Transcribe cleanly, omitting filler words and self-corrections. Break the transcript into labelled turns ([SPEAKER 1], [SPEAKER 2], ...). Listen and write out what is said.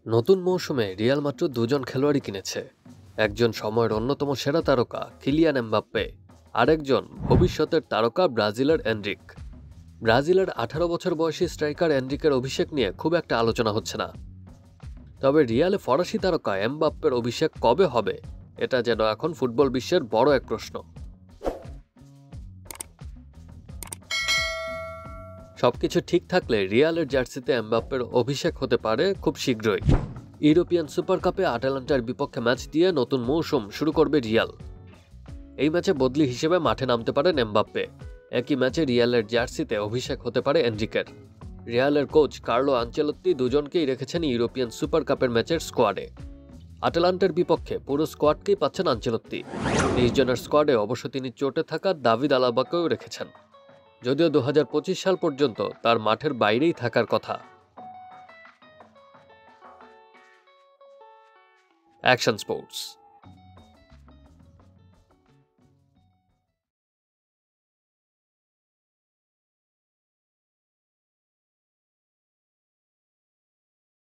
[SPEAKER 1] নতুন মৌসুমে রিয়াল মাত্র দুজন খেলোয়াড়ই কিনেছে। একজন সময়ের অন্যতম সেরা তারকা কিলিয়ান এমবাপ্পে, আরেকজন ভবিষ্যতের তারকা ব্রাজিলের এনরিক। ব্রাজিলের 18 বছর বয়সী স্ট্রাইকার এনরিকের অভিষেক নিয়ে খুব একটা আলোচনা হচ্ছে না। তবে রিয়ালে ফরাসি তারকা এমবাপ্পের অভিষেক কবে হবে, এটা যেন এখন ফুটবল বিশ্বের বড় এক প্রশ্ন। সবকিছু ঠিক থাকলে রিয়ালের জার্সিতে এমবাপ্পের অভিষেক হতে পারে খুব শীঘ্রই। ইউরোপিয়ান সুপার কাপে আটালান্টার বিপক্ষে ম্যাচ দিয়ে নতুন মৌসুম শুরু করবে রিয়াল। এই ম্যাচে বদলি হিসেবে মাঠে নামতে পারেন এমবাপ্পে। একই ম্যাচে রিয়ালের জার্সিতে অভিষেক হতে পারে এনরিকের। রিয়ালের কোচ কার্লো আনচেলত্তি দুজনকেই রেখেছেন ইউরোপিয়ান সুপার কাপের ম্যাচের স্কোয়াডে। আটালান্টার বিপক্ষে পুরো স্কোয়াডকেই পাচ্ছেন আনচেলত্তি। 30 জনের স্কোয়াডে অবশ্য তিনি চোটে থাকা দাভিদ আলাবাকেও রেখেছেন, যদিও 2025 সাল পর্যন্ত তার মাঠের বাইরেই থাকার কথা। Action sports.